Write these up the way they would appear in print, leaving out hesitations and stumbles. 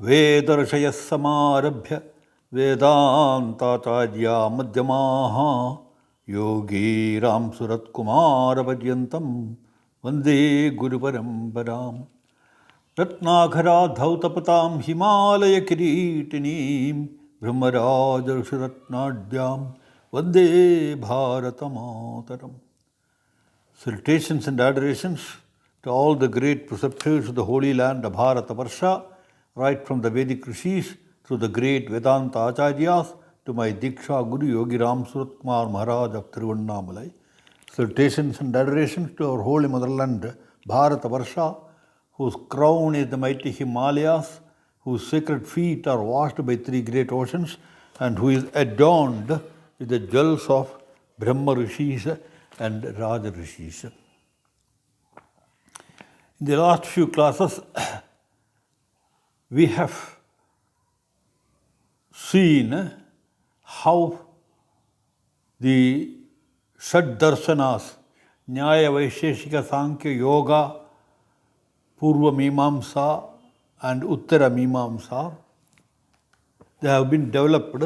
वेदर्षयः समारभ्य वेदान्ताचार्या मध्यमाः योगीरां सुरत्कुमारपर्यन्तं वन्दे गुरुपरम्पराम् रत्नाघराधौतपतां हिमालयकिरीटिनीं ब्रह्मराजऋषिरत्नाढ्यां वन्दे भारतमातरम्. Salutations and adorations to all the great preceptors of the holy land of Bharatavarsha, right from the Vedic Rishis to the great Vedanta Acharyas to my Diksha Guru Yogi Ram Surat Kumar Maharaj of Tiruvannamalai. Salutations and adorations to our holy motherland Bharatavarsha, whose crown is the mighty Himalayas, whose sacred feet are washed by three great oceans, and who is adorned with the jewels of Brahma Rishis and Raja Rishis. In the last few classes, we have seen how the Shad Darshanas, Nyaya, Vaisheshika, Sankhya, Yoga, Purva Mimamsa and Uttara Mimamsa, they have been developed,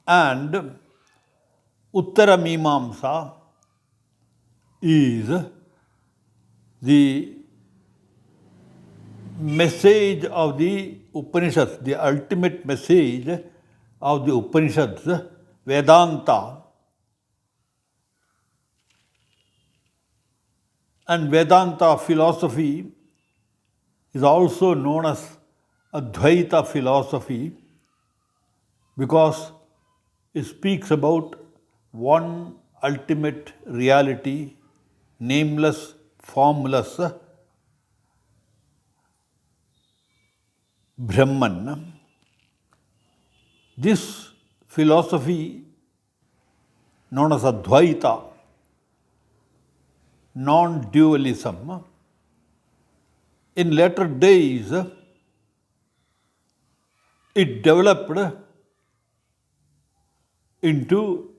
and Uttara Mimamsa is the message of the Upanishads, the ultimate message of the Upanishads, Vedanta. And Vedanta philosophy is also known as Advaita philosophy because it speaks about one ultimate reality, nameless, formless, Brahman. This philosophy, known as Advaita, non-dualism, in later days, it developed into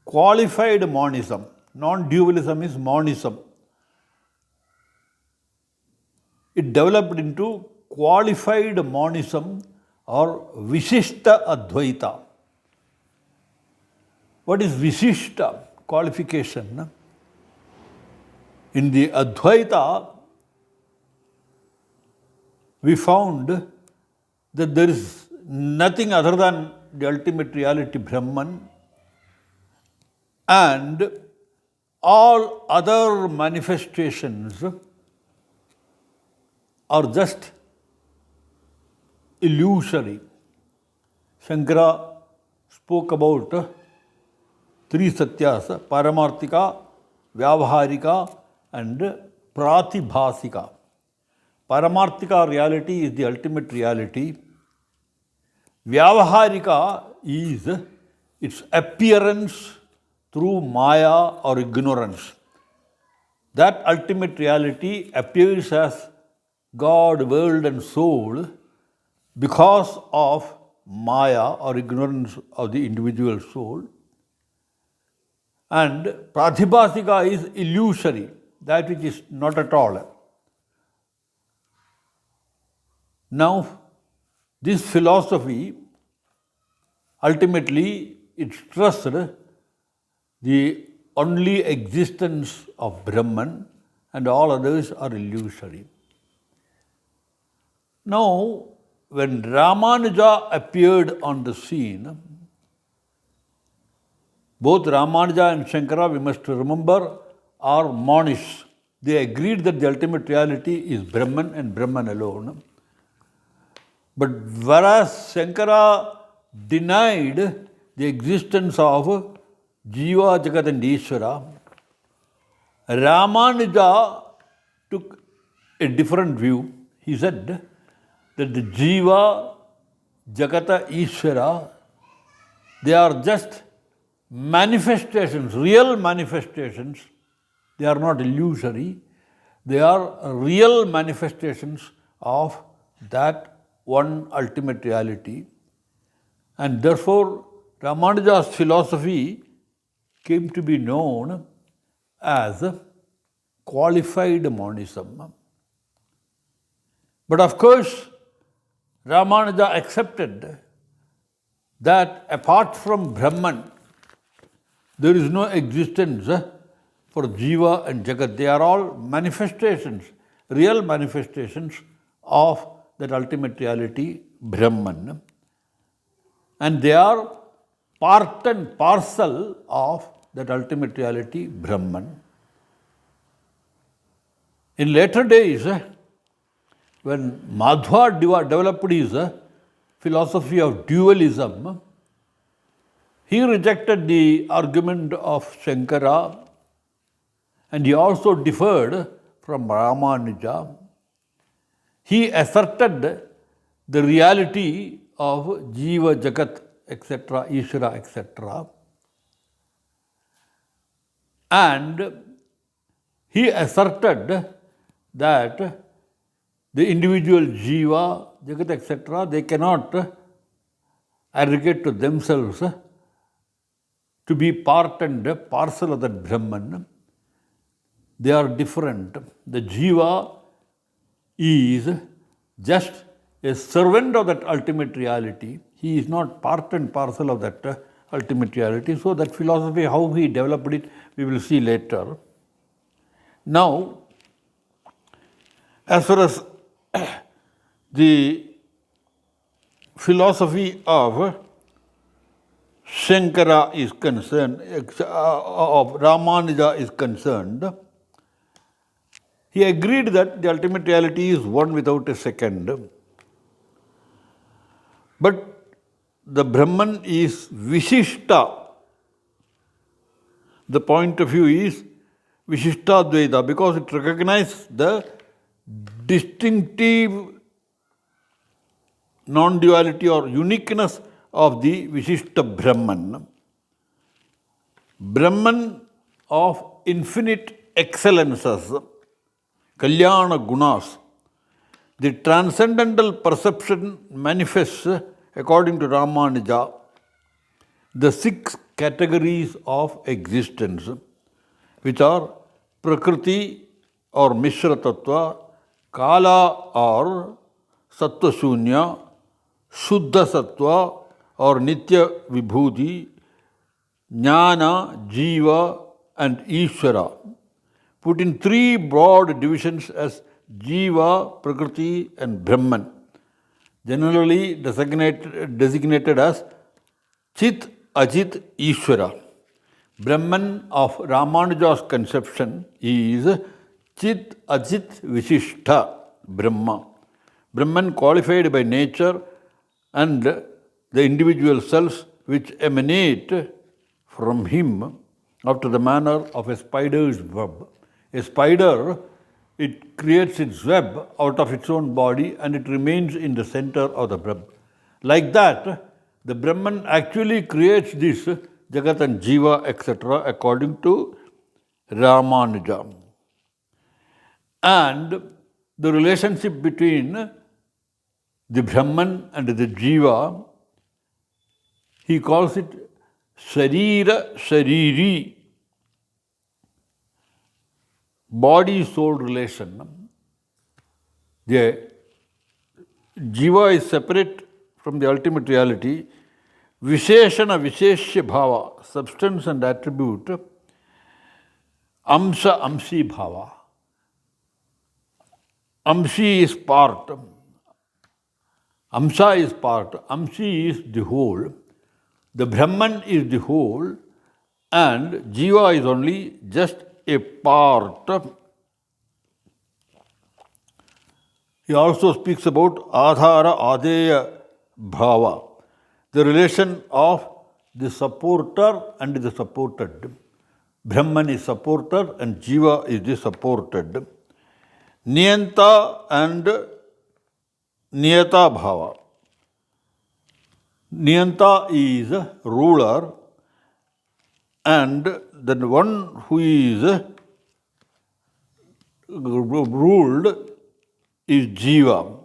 qualified monism. Non-dualism is monism. It developed into qualified monism or Vishishtadvaita. What is Vishishta? Qualification. In the Advaita, we found that there is nothing other than the ultimate reality, Brahman, and all other manifestations are just illusory. Shankara spoke about three satyas, Paramarthika, Vyavaharika and Pratibhasika. Paramarthika reality is the ultimate reality. Vyavaharika is its appearance through Maya or ignorance. That ultimate reality appears as God, world and soul because of Maya or ignorance of the individual soul. And Pratibhasika is illusory, that which is not at all. Now, this philosophy, ultimately, it stressed the only existence of Brahman and all others are illusory. Now, when Ramanuja appeared on the scene, both Ramanuja and Shankara, we must remember, are monists. They agreed that the ultimate reality is Brahman and Brahman alone. But whereas Shankara denied the existence of Jiva, Jagat and Ishvara, Ramanuja took a different view. He said that the Jiva, Jagata, Ishvara, they are just manifestations, real manifestations. They are not illusory. They are real manifestations of that one ultimate reality. And therefore, Ramanuja's philosophy came to be known as qualified monism. But of course, Ramanuja accepted that apart from Brahman, there is no existence for Jiva and Jagat. They are all manifestations, real manifestations of that ultimate reality, Brahman. And they are part and parcel of that ultimate reality, Brahman. In later days, when Madhva developed his philosophy of dualism, he rejected the argument of Shankara and he also differed from Ramanuja. He asserted the reality of Jiva, Jagat, etc., Ishvara, etc. And he asserted that the individual Jiva, Jagat, etc., they cannot aggregate to themselves to be part and parcel of that Brahman. They are different. The Jiva is just a servant of that ultimate reality. He is not part and parcel of that ultimate reality. So that philosophy, how he developed it, we will see later. Now, as far as the philosophy of Shankara is concerned, of Ramanuja is concerned, he agreed that the ultimate reality is one without a second. But the Brahman is Vishishta. The point of view is Vishishtadvaita because it recognizes the distinctive non-duality or uniqueness of the Vishishta Brahman. Brahman of infinite excellences, Kalyana Gunas. The transcendental perception manifests, according to Ramanuja, the 6 categories of existence, which are Prakriti or Mishra Tattva, Kala or Sattva Shunya, Shuddha Sattva or Nitya Vibhuti, Jnana, Jiva and Ishvara, put in 3 broad divisions as Jiva, Prakriti and Brahman, generally designated as Chit, Ajit, Ishvara. Brahman of Ramanuja's conception is Chit, Ajit, Vishishta, Brahma. Brahman qualified by nature and the individual selves which emanate from him after the manner of a spider's web. A spider, it creates its web out of its own body and it remains in the center of the web. Like that, the Brahman actually creates this Jagat and Jiva, etc., according to Ramanuja. And the relationship between the Brahman and the Jiva, he calls it Sharira Shariri, body-soul relation. The Jiva is separate from the ultimate reality. Visheshana Visheshya Bhava, substance and attribute. Amsa Amsi Bhava. Amsi is part. Amsa is part. Amsi is the whole. The Brahman is the whole and Jiva is only just a part. He also speaks about Adhara Adeya Bhava, the relation of the supporter and the supported. Brahman is supporter and Jiva is the supported. Niyanta and Niyata Bhava. Niyanta is ruler and the one who is ruled is Jiva.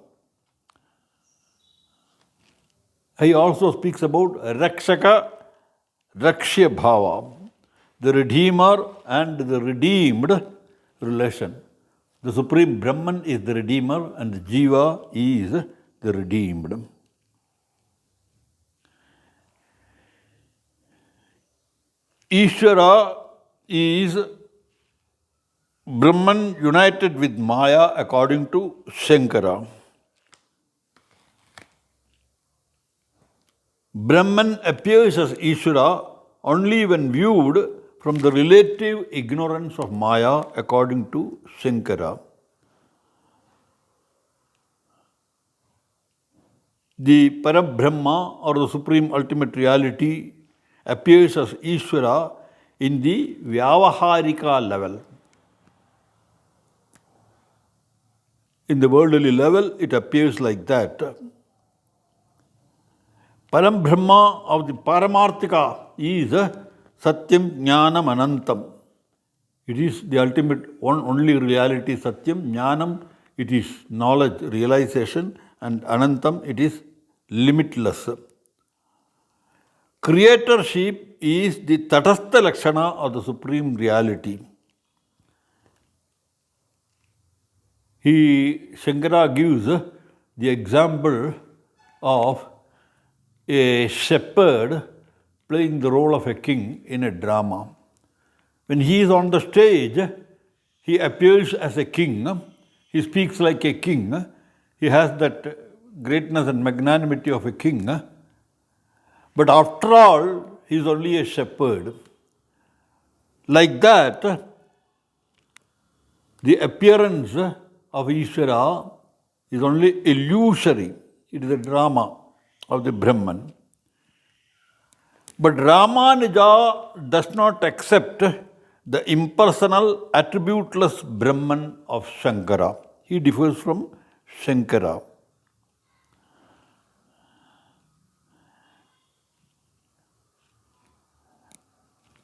He also speaks about Rakshaka, Rakshya Bhava, the Redeemer and the redeemed relation. The Supreme Brahman is the Redeemer and the Jiva is the redeemed. Ishvara is Brahman united with Maya according to Shankara. Brahman appears as Ishvara only when viewed from the relative ignorance of Maya according to Shankara. The Parabrahma or the Supreme Ultimate Reality appears as Ishvara in the Vyavaharika level. In the worldly level, it appears like that. Parambrahma of the Paramarthika is Satyam Jnanam Anantam. It is the ultimate one only reality, Satyam. Jnanam, it is knowledge, realization, and Anantam, it is limitless. Creatorship is the Tatastha Lakshana of the Supreme Reality. Shankara gives the example of a shepherd playing the role of a king in a drama. When he is on the stage, he appears as a king, he speaks like a king, he has that greatness and magnanimity of a king, but after all, he is only a shepherd. Like that, the appearance of Ishvara is only illusory. It is a drama of the Brahman. But Ramanuja does not accept the impersonal, attributeless Brahman of Shankara. He differs from Shankara.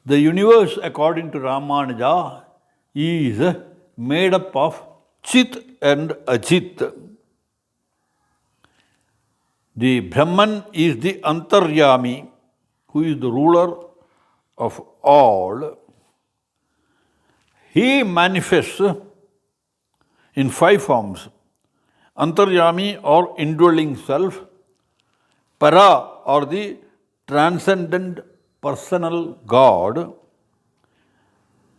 The universe, according to Ramanuja, is made up of Chit and Achit. The Brahman is the Antaryami, who is the ruler of all. He manifests in 5 forms. Antaryami or indwelling self, Para or the transcendent personal God,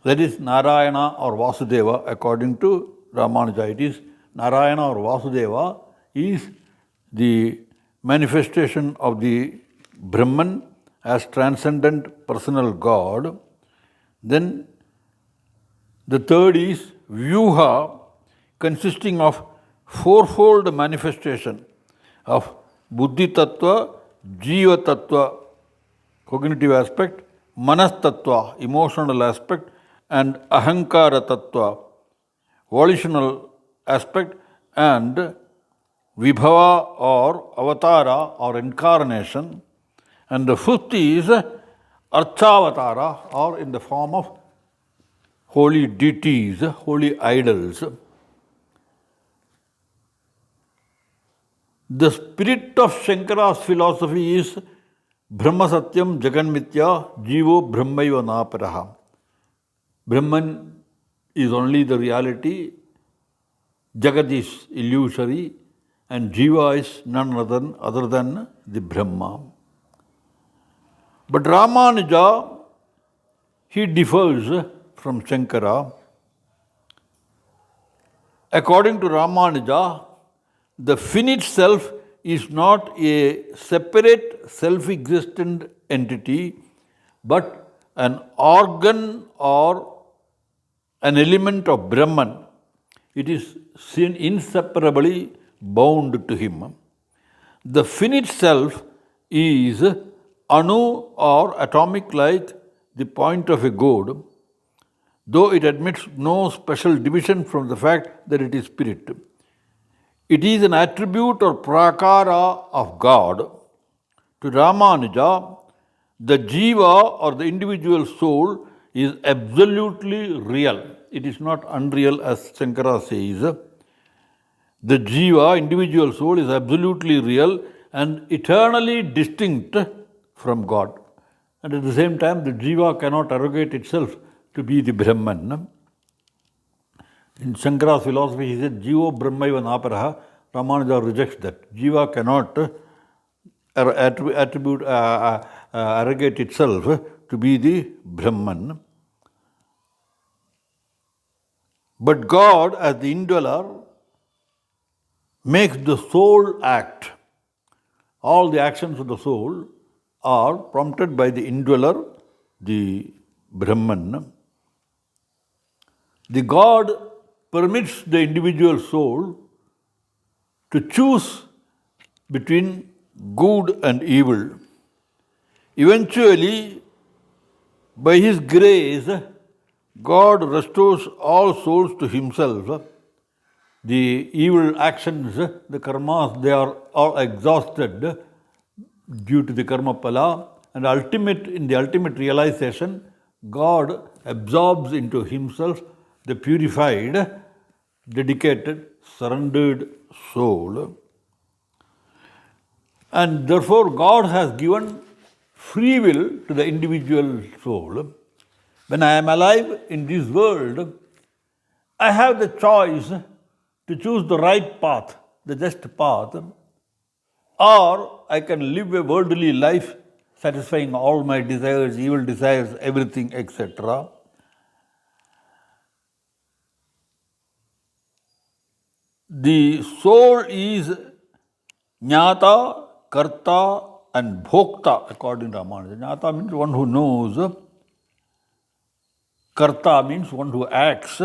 that is Narayana or Vasudeva according to Ramanuja. It is Narayana or Vasudeva is the manifestation of the Brahman as transcendent personal God. Then the third is Vyuha, consisting of 4-fold manifestation of Buddhi Tattva, Jiva Tattva, cognitive aspect, Manas Tattva, emotional aspect, and Ahankara Tattva, volitional aspect, and Vibhava or Avatara or incarnation. And the 5th is Archavatara or in the form of holy deities, holy idols. The spirit of Shankara's philosophy is Brahma Satyam Jagan Mithya Jivo Brahmaiva Naparaha. Brahman is only the reality, Jagat is illusory, and Jiva is none other than the Brahma. But Ramanuja, he differs from Shankara. According to Ramanuja, the finite self is not a separate self-existent entity, but an organ or an element of Brahman. It is inseparably bound to him. The finite self is anu or atomic like the point of a gourd, though it admits no special division from the fact that it is spirit. It is an attribute or prakara of God. To Ramanuja, the jiva or the individual soul is absolutely real. It is not unreal as Shankara says. The jiva, individual soul, is absolutely real and eternally distinct from God. And at the same time, the jiva cannot arrogate itself to be the Brahman. In Shankara's philosophy, he said, Jivo Brahmaiva Naparaha. Ramanuja rejects that. Jiva cannot arrogate itself to be the Brahman. But God, as the indweller, makes the soul act. All the actions of the soul are prompted by the indweller, the Brahman. The God permits the individual soul to choose between good and evil. Eventually, by His grace, God restores all souls to Himself. The evil actions, the karmas, they are all exhausted due to the karma pala, and in the ultimate realization, God absorbs into Himself the purified, dedicated, surrendered soul. And therefore, God has given free will to the individual soul. When I am alive in this world, I have the choice to choose the right path, the just path, or I can live a worldly life satisfying all my desires, evil desires, everything, etc. The soul is jnata, karta, and bhokta, according to Ramanuja. Jnata means one who knows, karta means one who acts,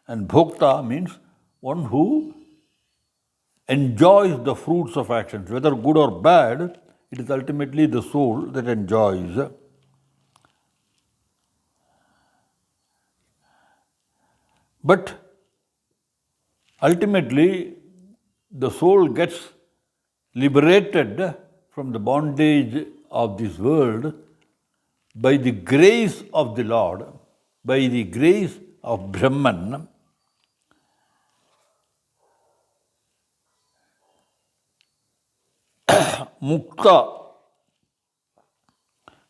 and bhokta means one who enjoys the fruits of actions. Whether good or bad, it is ultimately the soul that enjoys. But ultimately, the soul gets liberated from the bondage of this world by the grace of the Lord, by the grace of Brahman. Mukta,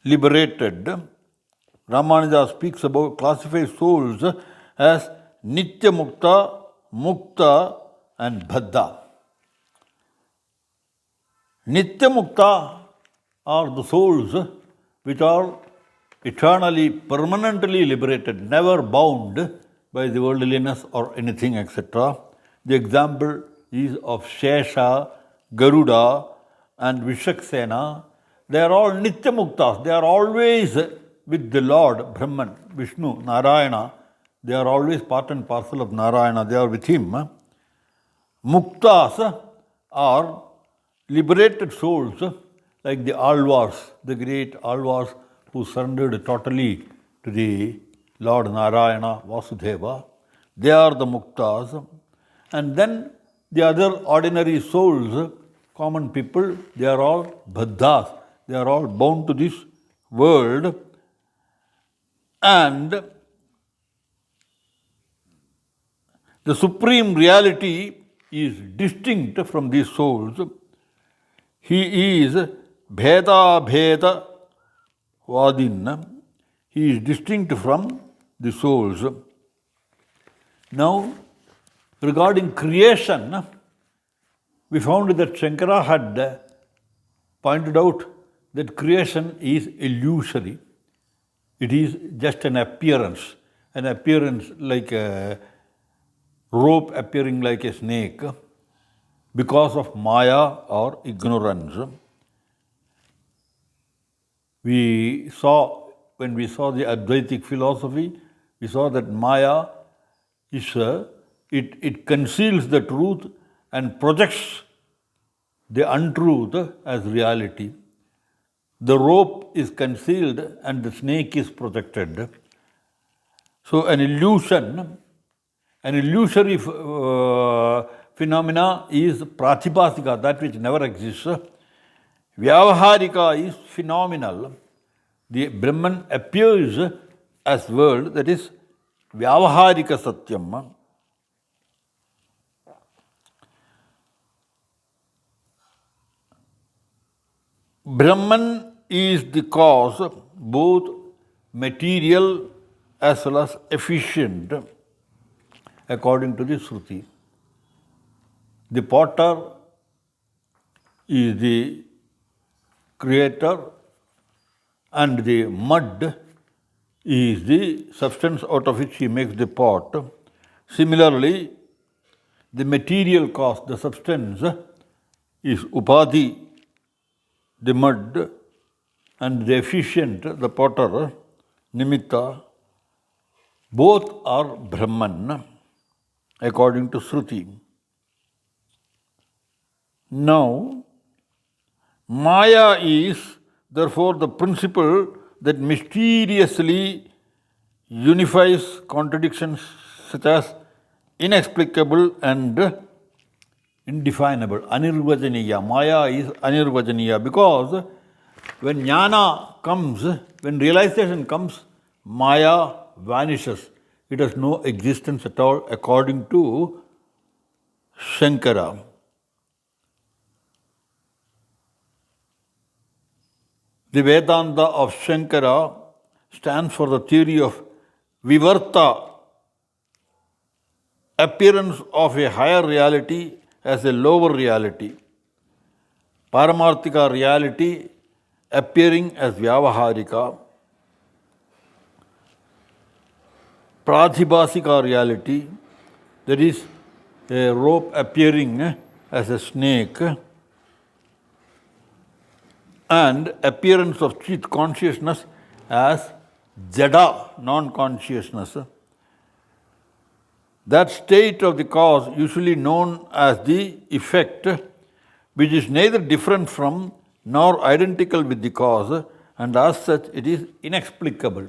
liberated. Ramanuja speaks about, classifies souls as Nitya Mukta, Mukta, and Bhaddha. Nitya Mukta are the souls which are eternally, permanently liberated, never bound by the worldliness or anything, etc. The example is of Shesha, Garuda, and Vishaksena. They are all Nitya Muktas. They are always with the Lord, Brahman, Vishnu, Narayana. They are always part and parcel of Narayana. They are with Him. Muktas are liberated souls like the Alvars, the great Alvars who surrendered totally to the Lord Narayana, Vasudeva. They are the Muktas. And then the other ordinary souls, common people, they are all Baddhas. They are all bound to this world. And the supreme reality is distinct from these souls. He is Bheda Bheda Vadin. He is distinct from the souls. Now, regarding creation, we found that Shankara had pointed out that creation is illusory. It is just an appearance like a rope appearing like a snake because of Maya or ignorance. When we saw the Advaitic philosophy, we saw that Maya is it conceals the truth and projects the untruth as reality. The rope is concealed and the snake is projected. So an illusory phenomena is pratibhasika, that which never exists. Vyavaharika is phenomenal. The Brahman appears as world, that is Vyavaharika Satyam. Brahman is the cause, both material as well as efficient. according to the Shruti. The potter is the creator and the mud is the substance out of which he makes the pot. Similarly, the material cause, the substance, is upadhi, the mud, and the efficient, the potter, nimitta. Both are Brahman, according to Shruti. Now, Maya is therefore the principle that mysteriously unifies contradictions such as inexplicable and indefinable. Anirvajaniya. Maya is Anirvajaniya because when jnana comes, when realization comes, Maya vanishes. It has no existence at all according to Shankara. The Vedanta of Shankara stands for the theory of vivarta, appearance of a higher reality as a lower reality. Paramarthika reality appearing as vyavaharika. Pradhibhasika reality, that is a rope appearing as a snake, and appearance of Chit consciousness as Jada, non-consciousness. That state of the cause, usually known as the effect, which is neither different from nor identical with the cause, and as such it is inexplicable.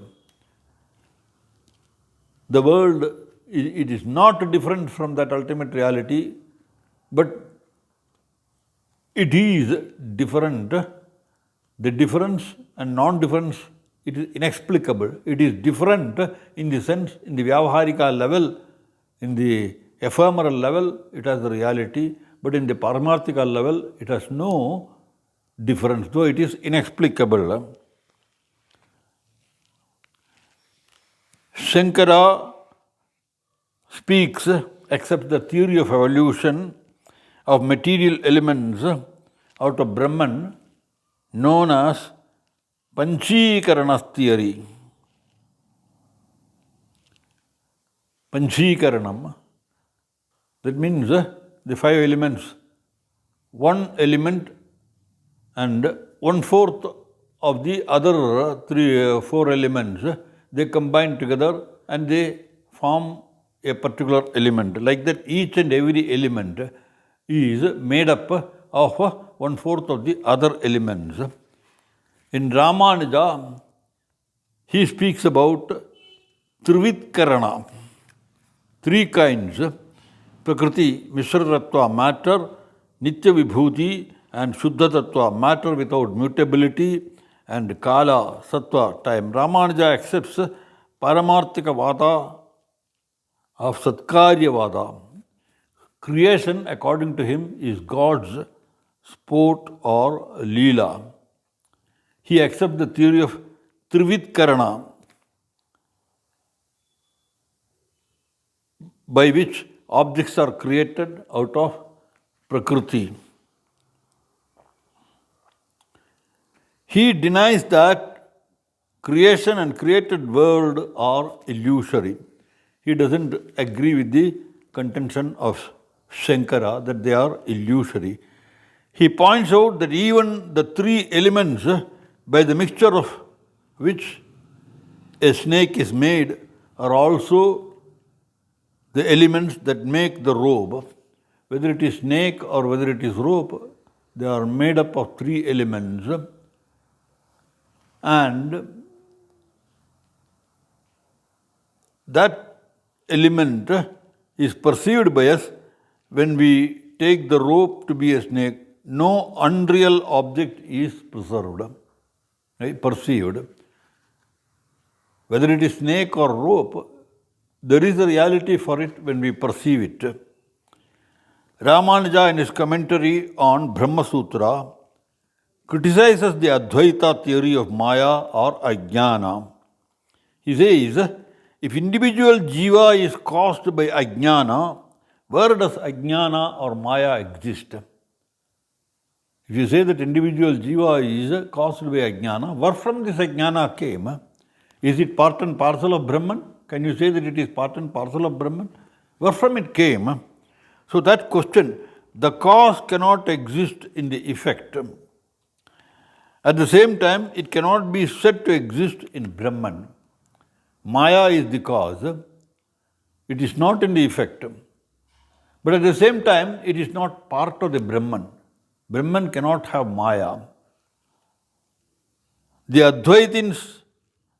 The world, it is not different from that ultimate reality, but it is different. The difference and non-difference, it is inexplicable. It is different in the sense, in the Vyavaharika level, in the ephemeral level, it has the reality, but in the Paramarthika level, it has no difference, though it is inexplicable. Shankara speaks, accepts the theory of evolution of material elements out of Brahman, known as Panchikaranam theory. Panchikaranam, that means the 5 elements. One element and 1/4 of the other 4 elements, they combine together and they form a particular element. Like that, each and every element is made up of 1/4 of the other elements. In Ramanuja, he speaks about Trivitkarana, 3 kinds: Prakriti, Mishra-tattva, matter; Nitya Vibhuti and Shuddha Tattva, matter without mutability; and Kala, Sattva, time. Ramanuja accepts Paramarthika Vada of Satkarya Vada. Creation, according to him, is God's sport or Leela. He accepts the theory of Trivitkarana, by which objects are created out of Prakriti. He denies that creation and created world are illusory. He doesn't agree with the contention of Shankara that they are illusory. He points out that even the 3 elements by the mixture of which a snake is made are also the elements that make the robe. Whether it is snake or whether it is rope, they are made up of 3 elements. And that element is perceived by us when we take the rope to be a snake. No unreal object is preserved, right? Perceived. Whether it is snake or rope, there is a reality for it when we perceive it. Ramanuja, in his commentary on Brahma Sutra, criticizes the Advaita theory of Maya or Ajnana. He says, If individual jiva is caused by ajnana, where does ajnana or maya exist? If you say that individual jiva is caused by ajnana, where from this ajnana came? Is it part and parcel of Brahman? Can you say that it is part and parcel of Brahman? Where from it came? So that question, the cause cannot exist in the effect. At the same time, it cannot be said to exist in Brahman. Maya is the cause. It is not in the effect. But at the same time, it is not part of the Brahman. Brahman cannot have Maya. The Advaitins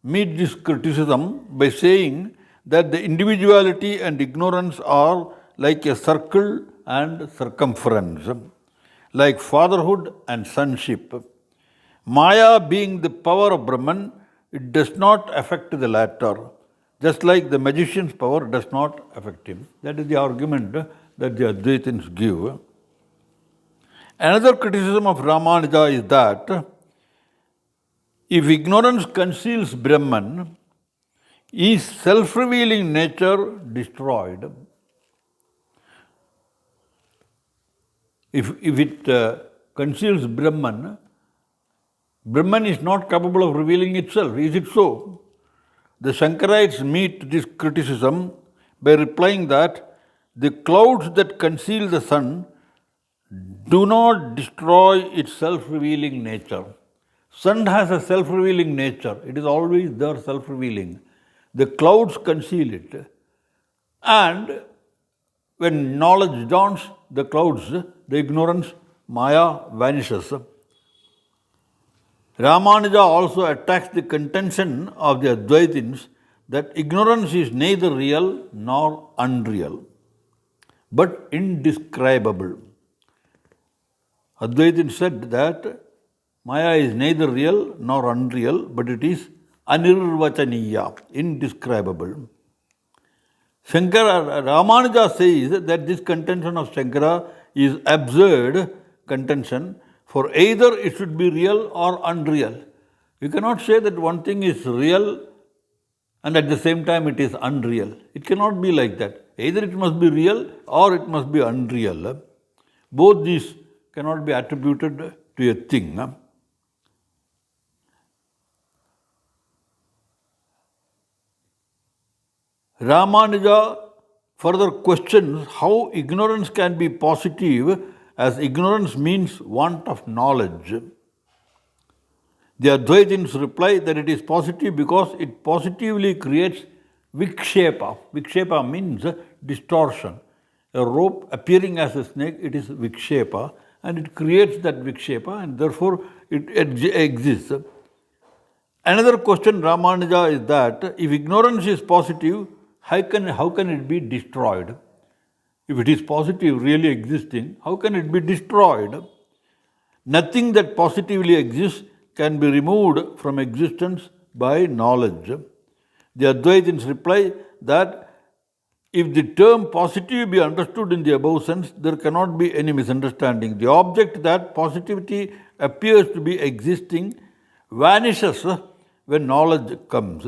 meet this criticism by saying that the individuality and ignorance are like a circle and circumference, like fatherhood and sonship. Maya being the power of Brahman, it does not affect the latter, just like the magician's power does not affect him. That is the argument that the Advaitins give. Another criticism of Ramanuja is that if ignorance conceals Brahman, is self-revealing nature destroyed? If it conceals Brahman, Brahman is not capable of revealing itself. Is it so? The Shankarites meet this criticism by replying that the clouds that conceal the sun do not destroy its self-revealing nature. Sun has a self-revealing nature. It is always there self-revealing. The clouds conceal it. And when knowledge dawns, the clouds, the ignorance, Maya vanishes. Ramanuja also attacks the contention of the Advaitins that ignorance is neither real nor unreal, but indescribable. Advaitins said that Maya is neither real nor unreal, but it is anirvachaniya, indescribable. Ramanuja says that this contention of Shankara is absurd contention, for either it should be real or unreal. You cannot say that one thing is real and at the same time it is unreal. It cannot be like that. Either it must be real or it must be unreal. Both these cannot be attributed to a thing. Ramanuja further questions how ignorance can be positive, as ignorance means want of knowledge. The Advaitins reply that it is positive because it positively creates vikshepa. Vikshepa means distortion. A rope appearing as a snake, it is vikshepa, and it creates that vikshepa, and therefore it exists. Another question Ramanuja is that if ignorance is positive, how can it be destroyed? If it is positive, really existing, how can it be destroyed? Nothing that positively exists can be removed from existence by knowledge. The Advaitins reply that if the term positive be understood in the above sense, there cannot be any misunderstanding. The object that positivity appears to be existing vanishes when knowledge comes.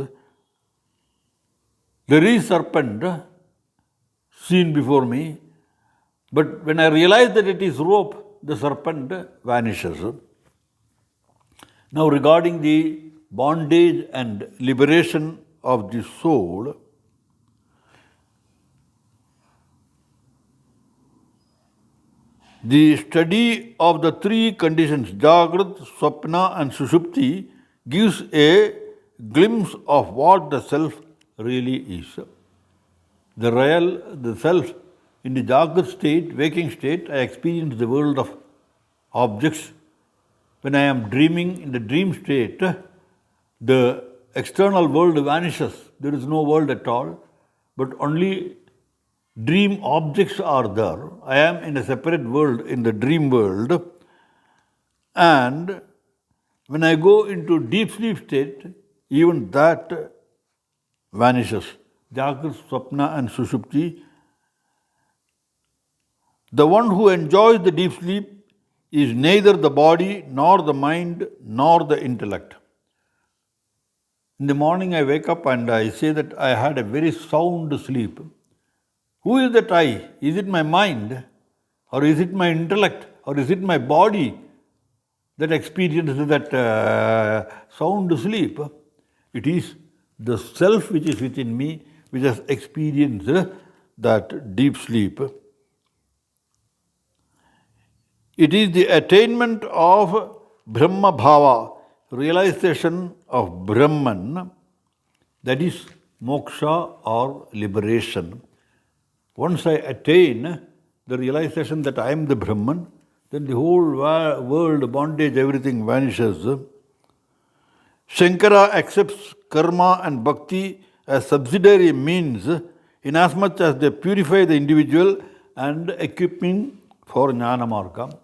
There is serpent seen before me, but when I realize that it is rope, the serpent vanishes. Now regarding the bondage and liberation of the soul, the study of the three conditions, Jagrat, Swapna and Sushupti, gives a glimpse of what the self really is. The self, in the Jagrat state, waking state, I experience the world of objects. When I am dreaming in the dream state, the external world vanishes. There is no world at all, but only dream objects are there. I am in a separate world, in the dream world. And when I go into deep sleep state, even that vanishes. Jagrat, Swapna and Sushupti. The one who enjoys the deep sleep is neither the body, nor the mind, nor the intellect. In the morning I wake up and I say that I had a very sound sleep. Who is that I? Is it my mind? Or is it my intellect? Or is it my body that experiences that sound sleep? It is the self which is within me which has experienced that deep sleep. It is the attainment of Brahma Bhava, realization of Brahman, that is moksha or liberation. Once I attain the realization that I am the Brahman, then the whole world, bondage, everything vanishes. Shankara accepts karma and bhakti as subsidiary means inasmuch as they purify the individual and equip him for jnana marga.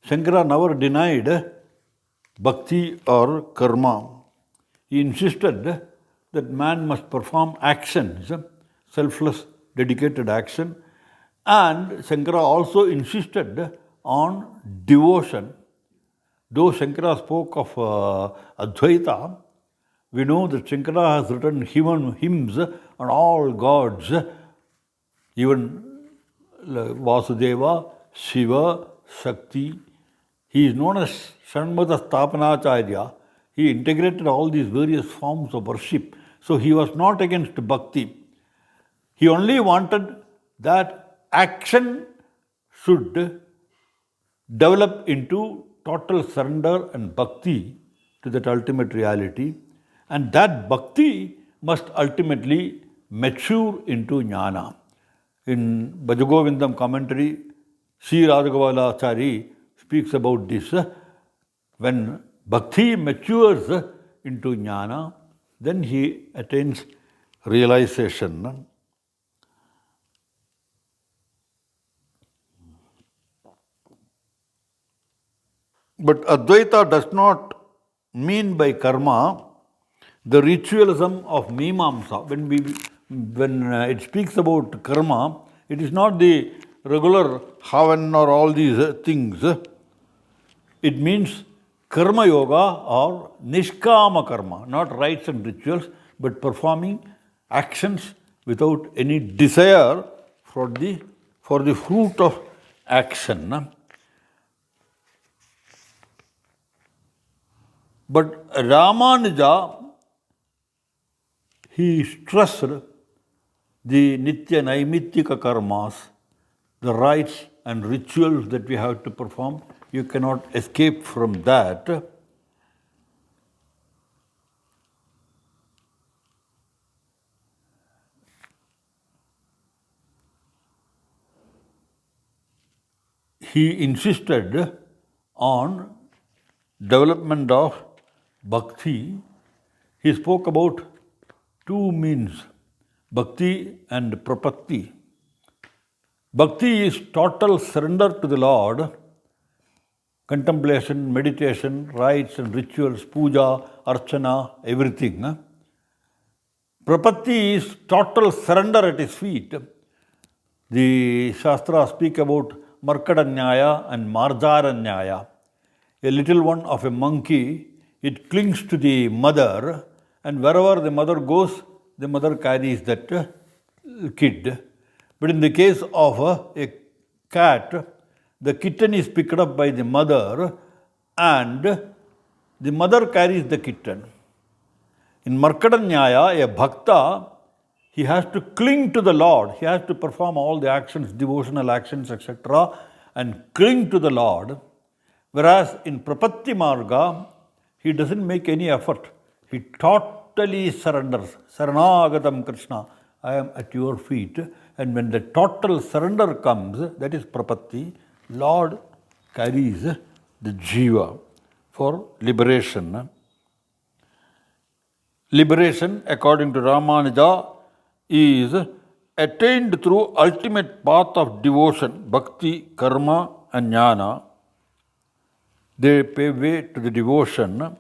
Shankara never denied bhakti or karma. He insisted that man must perform actions, selfless, dedicated action, and Shankara also insisted on devotion. Though Shankara spoke of Advaita, we know that Shankara has written hymns on all gods, even Vasudeva, Shiva, Shakti. He is known as Shanmata Sthapanacharya. He integrated all these various forms of worship. So he was not against bhakti. He only wanted that action should develop into total surrender and bhakti to that ultimate reality. And that bhakti must ultimately mature into jnana. In Bhajagovindam commentary, Sri Radhagavalachari speaks about this. When bhakti matures into jnana, then he attains realization. But Advaita does not mean by karma the ritualism of Mimamsa. When it speaks about karma, it is not the regular havan or all these things. It means karma yoga or nishkama karma, not rites and rituals, but performing actions without any desire for the fruit of action. But Ramanuja, he stressed the nitya naimittika karmas, the rites and rituals that we have to perform. You cannot escape from that. He insisted on development of bhakti. He spoke about two means, bhakti and prapatti. Bhakti is total surrender to the Lord, contemplation, meditation, rites and rituals, puja, archana, everything. Prapatti is total surrender at his feet. The Shastras speak about Markadanyaya and Marjaranyaya. A little one of a monkey, it clings to the mother, and wherever the mother goes, the mother carries that kid. But in the case of a cat, the kitten is picked up by the mother and the mother carries the kitten. In Markadanyaya, a bhakta, he has to cling to the Lord. He has to perform all the actions, devotional actions, etc., and cling to the Lord. Whereas in Prapatti Marga, he doesn't make any effort. He totally surrenders. Saranagatam Krishna, I am at your feet. And when the total surrender comes, that is Prapatti, Lord carries the jiva for liberation. Liberation, according to Ramanuja, is attained through ultimate path of devotion, bhakti, karma and jnana. They pave way to the devotion.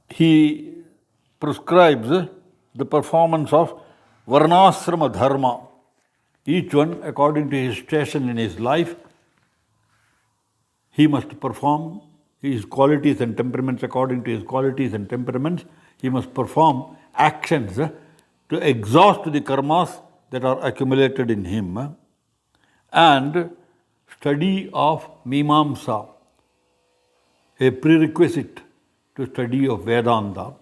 He prescribes the performance of varnasrama dharma. Each one, according to his station in his life, he must perform his qualities and temperaments, according to his qualities and temperaments, he must perform actions to exhaust the karmas that are accumulated in him. And study of Mimamsa, a prerequisite to study of Vedanta.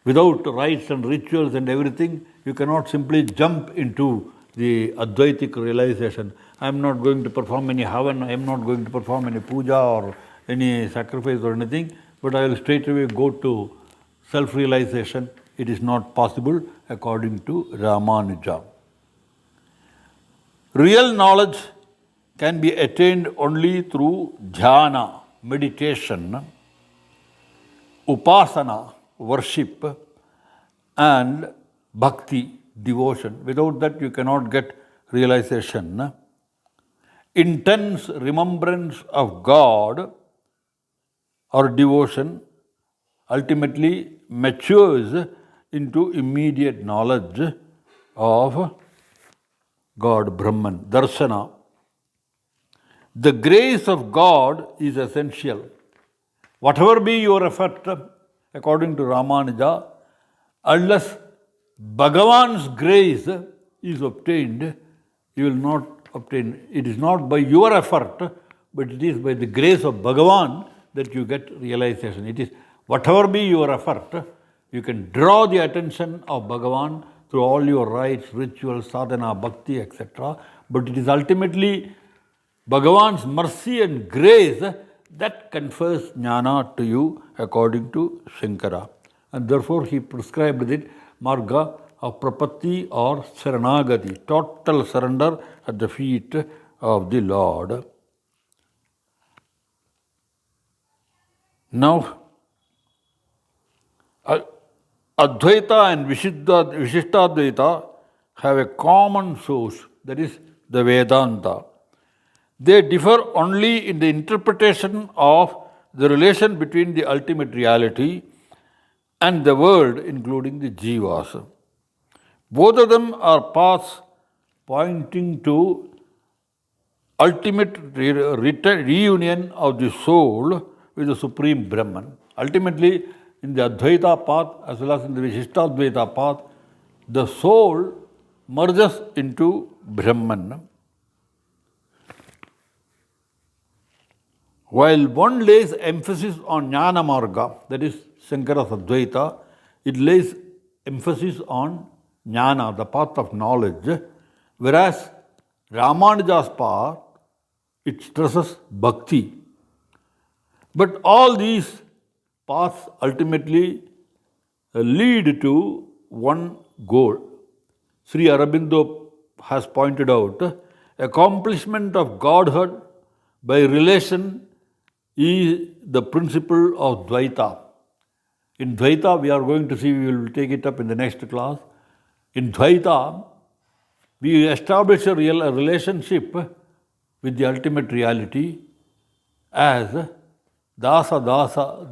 Without rites and rituals and everything, you cannot simply jump into the Advaitic realization. I am not going to perform any havan, I am not going to perform any puja or any sacrifice or anything, but I will straight away go to self-realization. It is not possible according to Ramanuja. Real knowledge can be attained only through dhyana, meditation, upasana, worship, and bhakti, devotion. Without that, you cannot get realization. Intense remembrance of God or devotion ultimately matures into immediate knowledge of God, Brahman, Darshana. The grace of God is essential. Whatever be your effort, according to Ramanuja, unless Bhagavan's grace is obtained, you will not obtain. It is not by your effort, but it is by the grace of Bhagavan that you get realization. It is whatever be your effort, you can draw the attention of Bhagavan through all your rites, rituals, sadhana, bhakti, etc. But it is ultimately Bhagavan's mercy and grace that confers jnana to you according to Shankara. And therefore he prescribed it marga of prapatti or saranagati, total surrender at the feet of the Lord. Now, Advaita and Vishishtadvaita have a common source, that is the Vedanta. They differ only in the interpretation of the relation between the ultimate reality and the world, including the jivas. Both of them are paths pointing to ultimate reunion of the soul with the Supreme Brahman. Ultimately, in the Advaita path as well as in the Vishishtadvaita path, the soul merges into Brahman. While one lays emphasis on Jnana Marga, that is Shankara's Advaita, it lays emphasis on Jnana, the path of knowledge, whereas Ramanuja's path, it stresses Bhakti. But all these paths ultimately lead to one goal. Sri Aurobindo has pointed out, accomplishment of Godhead by relation is the principle of Dvaita. In Dvaita, we are going to see, we will take it up in the next class. In Dvaita, we establish a relationship with the ultimate reality as Dasanudasa.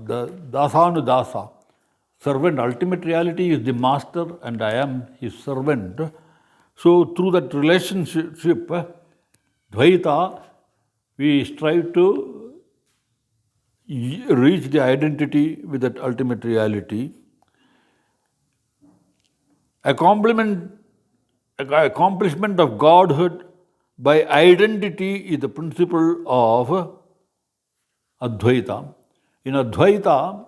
Servant, ultimate reality is the master and I am his servant. So through that relationship, Dvaita, we strive to reach the identity with that ultimate reality. Accomplishment of Godhood by identity is the principle of Advaita. In Advaita,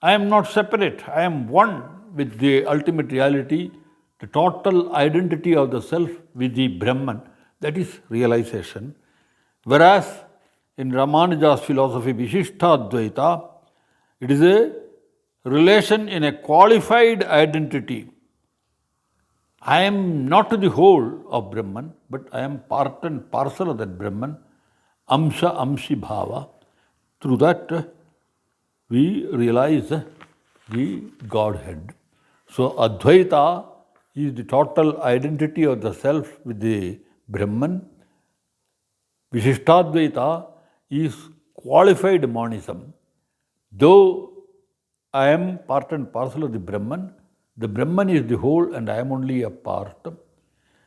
I am not separate. I am one with the ultimate reality, the total identity of the self with the Brahman. That is realization. Whereas in Ramanuja's philosophy, Vishishtadvaita, it is a relation in a qualified identity. I am not the whole of Brahman, but I am part and parcel of that Brahman, Amsha Amshi Bhava. Through that, we realize the Godhead. So, Advaita is the total identity of the self with the Brahman. Vishishtadvaita is qualified monism. Though I am part and parcel of the Brahman is the whole and I am only a part.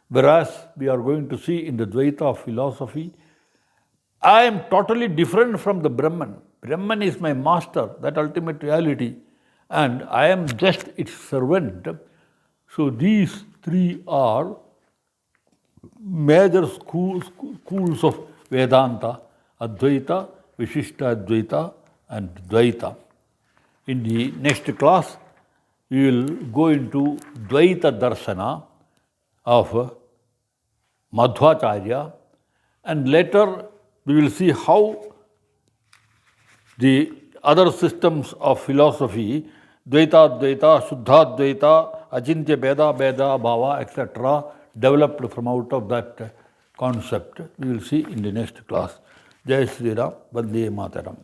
Whereas we are going to see in the Dvaita philosophy, I am totally different from the Brahman. Brahman is my master, that ultimate reality, and I am just its servant. So these three are major schools of Vedanta: Advaita, Vishishtadvaita, and Dvaita. In the next class, we will go into Dvaita Darshana of Madhvacharya, and later we will see how the other systems of philosophy, Dvaita, Advaita, Shuddhadvaita, Achintya Bheda, Bheda, Bhava, etc., developed from out of that concept. We will see in the next class. Jai Sri Ram, Vande Mataram.